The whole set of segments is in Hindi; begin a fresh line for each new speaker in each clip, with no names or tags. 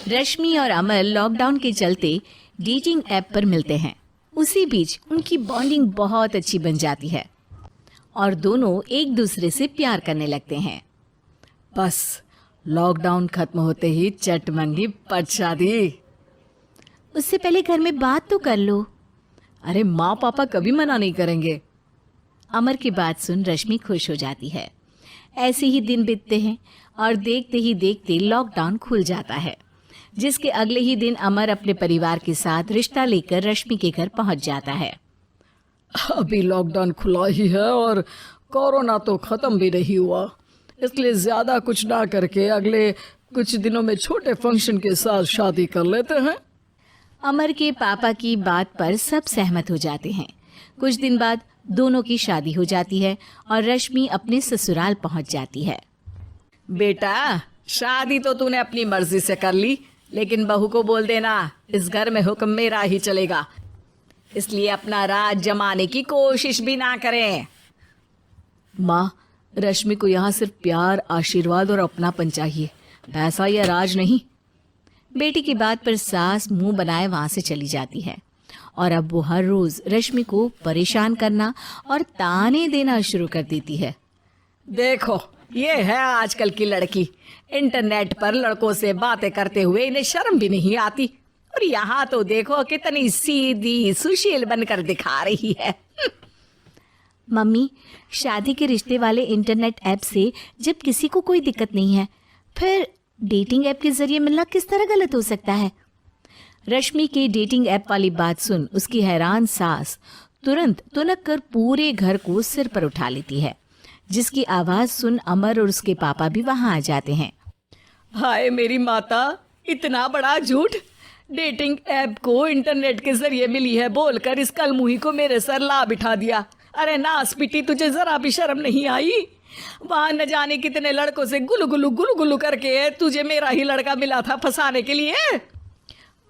रश्मि और अमर लॉकडाउन के चलते डेटिंग ऐप पर मिलते हैं। उसी बीच उनकी बॉन्डिंग बहुत अच्छी बन जाती है और दोनों एक दूसरे से प्यार करने लगते हैं।
बस लॉकडाउन खत्म होते ही चट मंगी पट शादी।
उससे पहले घर में बात तो कर लो।
अरे माँ पापा कभी मना नहीं करेंगे।
अमर की बात सुन रश्मि खुश हो जाती है। ऐसे ही दिन बीतते हैं और देखते ही देखते लॉकडाउन खुल जाता है, जिसके अगले ही दिन अमर अपने परिवार के साथ रिश्ता लेकर रश्मि के घर पहुंच जाता है।
अभी लॉकडाउन खुला ही है और कोरोना तो खत्म भी नहीं हुआ, इसलिए ज्यादा कुछ ना करके अगले कुछ दिनों में छोटे फंक्शन के साथ शादी कर लेते हैं।
अमर के पापा की बात पर सब सहमत हो जाते हैं। कुछ दिन बाद दोनों की शादी हो जाती है और रश्मि अपने ससुराल पहुंच जाती है।
बेटा, शादी तो तूने अपनी मर्जी से कर ली, लेकिन बहू को बोल देना इस घर में हुक्म मेरा ही चलेगा, इसलिए अपना राज जमाने की कोशिश भी ना करें। माँ, रश्मि को यहाँ सिर्फ प्यार, आशीर्वाद और अपनापन चाहिए, पैसा या राज नहीं।
बेटी की बात पर सास मुंह बनाए वहां से चली जाती है और अब वो हर रोज रश्मि को परेशान करना और ताने देना शुरू कर देती है।
देखो, ये है आजकल की लड़की, इंटरनेट पर लड़कों से बातें करते हुए इन्हें शर्म भी नहीं आती, और यहाँ तो देखो कितनी सीधी सुशील बनकर दिखा रही है।
मम्मी, शादी के रिश्ते वाले इंटरनेट ऐप से जब किसी को कोई दिक्कत नहीं है, फिर डेटिंग ऐप के जरिए मिलना किस तरह गलत हो सकता है? रश्मि के डेटिंग ऐप वाली बात सुन उसकी हैरान सास तुरंत तुनक कर पूरे घर को सिर पर उठा लेती है, जिसकी आवाज सुन अमर और उसके पापा भी वहां आ जाते हैं।
हाय मेरी माता, इतना बड़ा झूठ! डेटिंग ऐप को इंटरनेट के जरिए मिली है बोलकर इस कलमुही को मेरे सर ला बिठा दिया। अरे नास पिटी, तुझे जरा भी शर्म नहीं आई? वहां न जाने कितने लड़कों से गुलु गुलु करके तुझे मेरा ही लड़का मिला था फंसाने के लिए।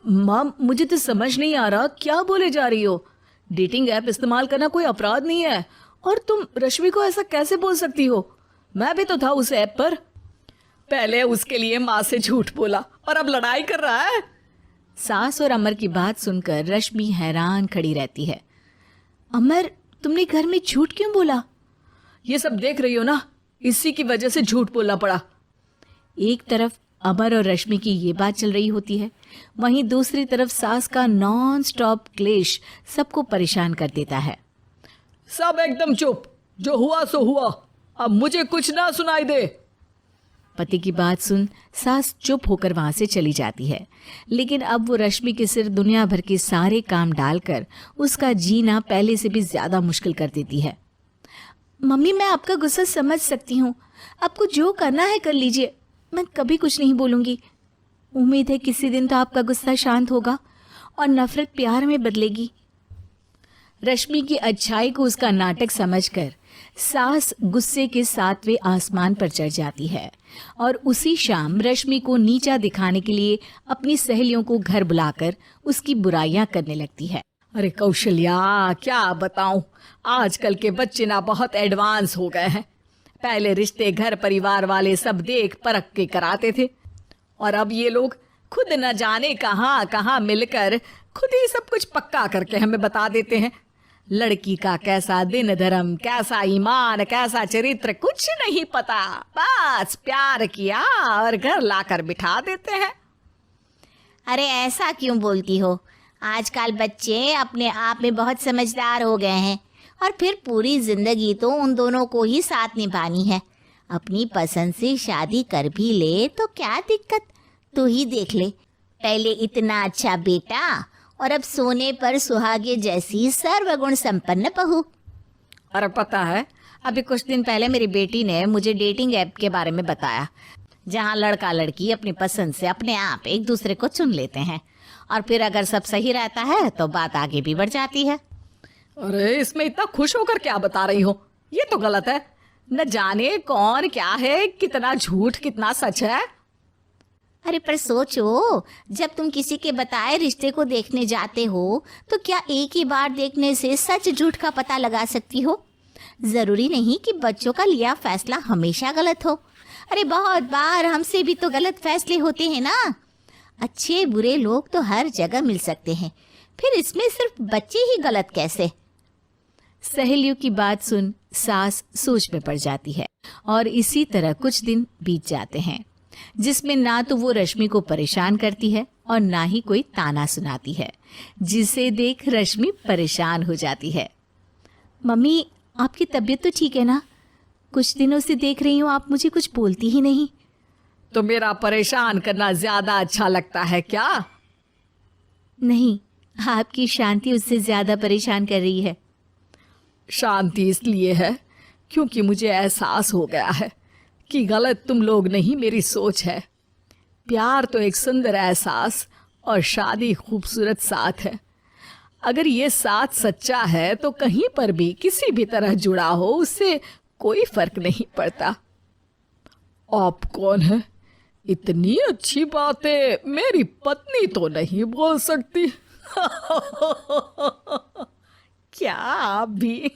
माँ, मुझे तो समझ नहीं आ रहा क्या बोले जा रही हो। डेटिंग ऐप इस्तेमाल करना कोई अपराध नहीं है, और तुम रश्मि को ऐसा कैसे बोल सकती हो? मैं भी तो था उस ऐप पर। पहले उसके लिए माँ से झूठ बोला और अब लड़ाई कर रहा है।
सास और अमर की बात सुनकर रश्मि हैरान खड़ी रहती है। अमर, तुमने घर में झूठ क्यों बोला?
ये सब देख रही हो ना, इसी की वजह से झूठ बोलना पड़ा।
एक तरफ अमर और रश्मि की ये बात चल रही होती है, वहीं दूसरी तरफ सास का नॉन स्टॉप क्लेश सबको परेशान कर देता है।
सब एकदम चुप, जो हुआ सो हुआ, अब मुझे कुछ ना सुनाई दे।
पति की बात सुन सास चुप होकर वहां से चली जाती है, लेकिन अब वो रश्मि के सिर दुनिया भर के सारे काम डालकर उसका जीना पहले से भी ज्यादा मुश्किल कर देती है। मम्मी, मैं आपका गुस्सा समझ सकती हूँ, आपको जो करना है कर लीजिए, मैं कभी कुछ नहीं बोलूँगी। उम्मीद है किसी दिन तो आपका गुस्सा शांत होगा और नफरत प्यार में बदलेगी। रश्मि की अच्छाई को उसका नाटक समझकर सास गुस्से के 7वें आसमान पर चढ़ जाती है और उसी शाम रश्मि को नीचा दिखाने के लिए अपनी सहेलियों को घर बुलाकर उसकी बुराइयां करने लगती है।
अरे कौशल्या, क्या बताऊं, आजकल के बच्चे ना बहुत एडवांस हो गए हैं। पहले रिश्ते घर परिवार वाले सब देख परख के कराते थे, और अब ये लोग खुद न जाने कहाँ कहाँ मिलकर खुद ही सब कुछ पक्का करके हमें बता देते हैं। लड़की का कैसा दिन धर्म, कैसा ईमान, कैसा चरित्र कुछ नहीं पता, बस प्यार किया और घर लाकर बिठा देते हैं।
अरे ऐसा क्यों बोलती हो? आजकल बच्चे अपने आप में बहुत समझदार हो गए हैं, और फिर पूरी जिंदगी तो उन दोनों को ही साथ निभानी है। अपनी पसंद से शादी कर भी ले तो क्या दिक्कत, तू ही देख ले, पहले इतना अच्छा बेटा और अब सोने पर सुहागे जैसी सर्वगुण संपन्न बहू।
अरे पता है, अभी कुछ दिन पहले मेरी बेटी ने मुझे डेटिंग ऐप के बारे में बताया, जहाँ लड़का लड़की अपनी पसंद से अपने आप एक दूसरे को चुन लेते हैं, और फिर अगर सब सही रहता है तो बात आगे भी बढ़ जाती है। अरे इसमें इतना खुश होकर क्या बता रही हो? ये तो गलत है। न जाने कौन क्या है, कितना झूठ कितना सच है।
अरे पर सोचो, जब तुम किसी के बताए रिश्ते को देखने जाते हो तो क्या एक ही बार देखने से सच झूठ का पता लगा सकती हो? जरूरी नहीं कि बच्चों का लिया फैसला हमेशा गलत हो। अरे बहुत बार हमसे भी तो गलत फैसले होते हैं ना। अच्छे बुरे लोग तो हर जगह मिल सकते हैं, फिर इसमें सिर्फ बच्चे ही गलत कैसे?
सहेलियों की बात सुन सास सोच में पड़ जाती है और इसी तरह कुछ दिन बीत जाते हैं, जिसमें ना तो वो रश्मि को परेशान करती है और ना ही कोई ताना सुनाती है, जिसे देख रश्मि परेशान हो जाती है। मम्मी, आपकी तबीयत तो ठीक है ना? कुछ दिनों से देख रही हूँ आप मुझे कुछ बोलती ही नहीं।
तो मेरा परेशान करना ज्यादा अच्छा लगता है क्या?
नहीं, आपकी शांति उससे ज्यादा परेशान कर रही है।
शांति इसलिए है क्योंकि मुझे एहसास हो गया है कि गलत तुम लोग नहीं, मेरी सोच है। प्यार तो एक सुंदर एहसास और शादी खूबसूरत साथ है। अगर ये साथ सच्चा है तो कहीं पर भी किसी भी तरह जुड़ा हो, उससे कोई फर्क नहीं पड़ता। आप कौन है? इतनी अच्छी बातें मेरी पत्नी तो नहीं बोल सकती। क्या आप भी?